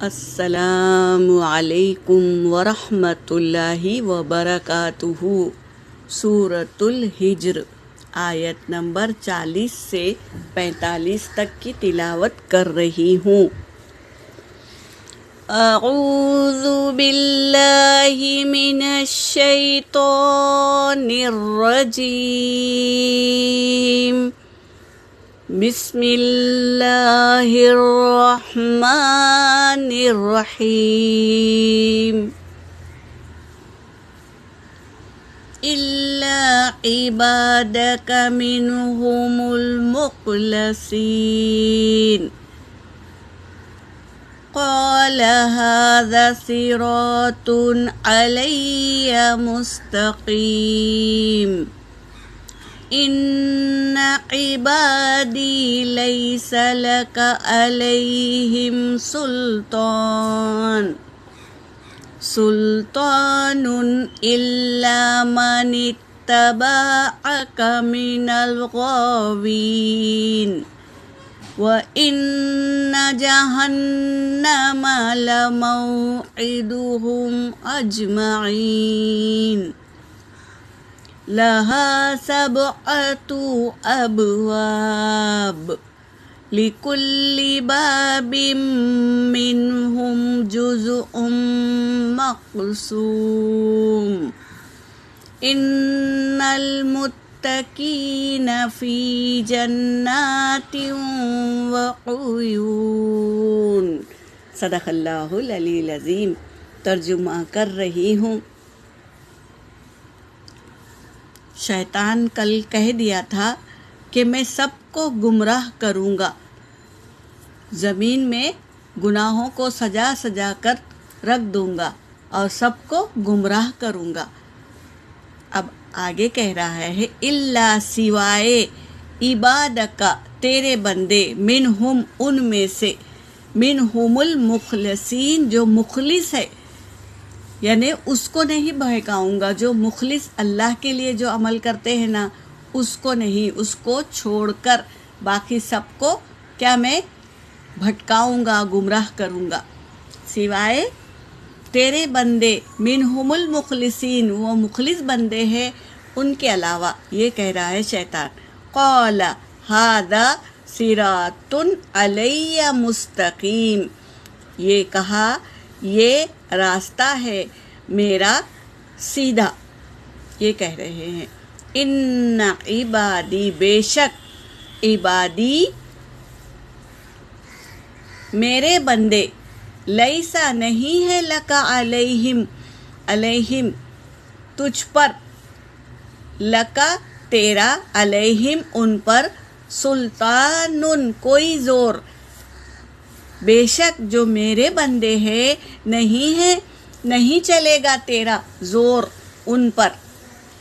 السلام علیکم ورحمۃ اللہ وبرکاتہ۔ سورۃ الحجر آیت نمبر 40 سے 45 تک کی تلاوت کر رہی ہوں۔ اعوذ باللہ من الشیطان الرجیم، بسم اللہ الرحمن الرحیم۔ الا عبادک منہم المخلصین، قال هذا صراط علی مستقیم، ان عبادی لیس لک علیہم سلطان الا من اتبعک من الغاوین، وَإِنَّ جَهَنَّمَ لَمَوْعِدُهُمْ أَجْمَعِينَ، لَهَا 7 أَبْوَابٍ لِكُلِّ بَابٍ مِّنْهُمْ جُزْءٌ مَّقْسُومٌ، إِنَّ المتقین فی جنات وعیون۔ صدق اللہ العلی العظیم۔ ترجمہ کر رہی ہوں۔ شیطان کل کہہ دیا تھا کہ میں سب کو گمراہ کروں گا، زمین میں گناہوں کو سجا سجا کر رکھ دوں گا اور سب کو گمراہ کروں گا۔ اب آگے کہہ رہا ہے الا سوائے عبادکا تیرے بندے، منہم ان میں سے، منہم المخلصین جو مخلص ہے، یعنی اس کو نہیں بہکاؤں گا، جو مخلص اللہ کے لیے جو عمل کرتے ہیں نا، اس کو نہیں، اس کو چھوڑ کر باقی سب کو کیا میں بھٹکاؤں گا، گمراہ کروں گا، سوائے تیرے بندے منہم المخلصین، وہ مخلص بندے ہیں ان کے علاوہ۔ یہ کہہ رہا ہے شیطان، قال ھذا صراط علی مستقیم، یہ کہا یہ راستہ ہے میرا سیدھا۔ یہ کہہ رہے ہیں ان عبادی، بے شک عبادی میرے بندے، لیسا نہیں ہے لکا علیہم تجھ پر، لکا تیرا، علیہم ان پر، سلطان کوئی زور، بے شک جو میرے بندے ہیں نہیں چلے گا تیرا زور ان پر،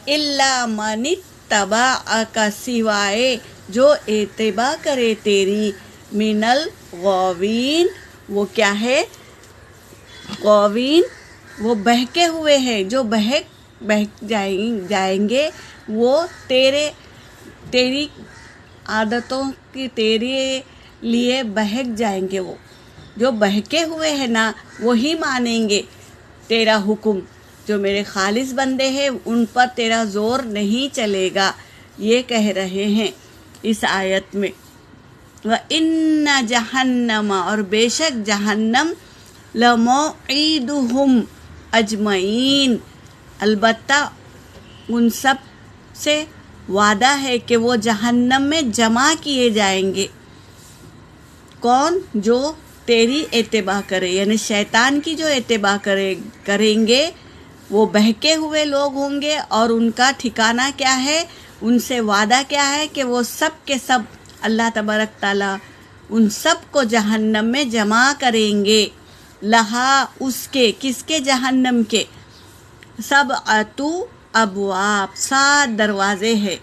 الا من اتبعک سوائے جو اتباع کرے تیری، من الغاوین، وہ کیا ہے غاوین، وہ بہکے ہوئے ہیں، جو بہک جائیں گے، وہ تیری عادتوں کی تیرے لیے بہک جائیں گے، وہ جو بہکے ہوئے ہیں نا وہی مانیں گے تیرا حکم، جو میرے خالص بندے ہیں ان پر تیرا زور نہیں چلے گا۔ یہ کہہ رہے ہیں اس آیت میں وَإِنَّ جَهَنَّمَ، اور بے شک جہنم، لَمَوْعِدُهُمْ أَجْمَعِينَ، البتہ ان سب سے وعدہ ہے کہ وہ جہنم میں جمع کیے جائیں گے۔ کون؟ جو تیری اتباع کرے، یعنی شیطان کی جو اتباع کریں گے، وہ بہکے ہوئے لوگ ہوں گے، اور ان کا ٹھکانہ کیا ہے، ان سے وعدہ کیا ہے کہ وہ سب کے سب اللہ تبارک تعالیٰ ان سب کو جہنم میں جمع کریں گے۔ لہا اس کے، کس کے؟ جہنم کے، 7 ابواب، 7 دروازے ہیں،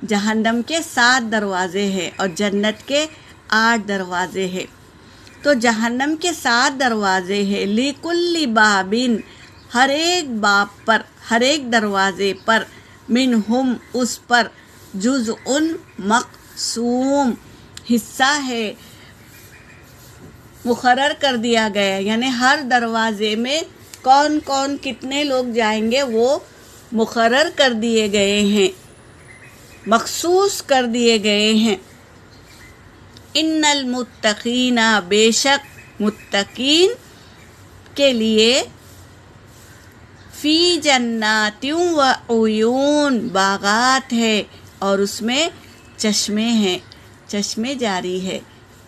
جہنم کے 7 دروازے ہیں اور جنت کے 8 دروازے ہیں۔ تو جہنم کے 7 دروازے ہیں، لِكُلِّ بَابٍ، ہر ایک باب پر، ہر ایک دروازے پر، منہم اس پر، جزء مقسوم حصہ ہے، مقرر کر دیا گیا، یعنی ہر دروازے میں کون کون کتنے لوگ جائیں گے وہ مقرر کر دیے گئے ہیں، مخصوص کر دیے گئے ہیں۔ ان المتقین، بے شک متقین کے لیے، فی جنات و عیون، باغات ہے اور اس میں چشمے ہیں، چشمے جاری ہے۔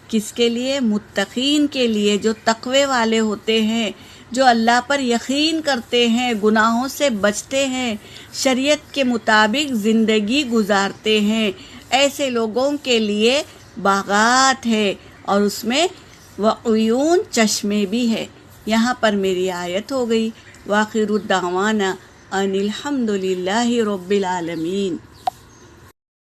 کس کے لیے؟ متقین کے لیے، جو تقوی والے ہوتے ہیں، جو اللہ پر یقین کرتے ہیں، گناہوں سے بچتے ہیں، شریعت کے مطابق زندگی گزارتے ہیں، ایسے لوگوں کے لیے باغات ہے اور اس میں وعیون، چشمے بھی ہے۔ یہاں پر میری آیت ہو گئی۔ وآخر الدعوانا ان الحمد للہ رب العالمین۔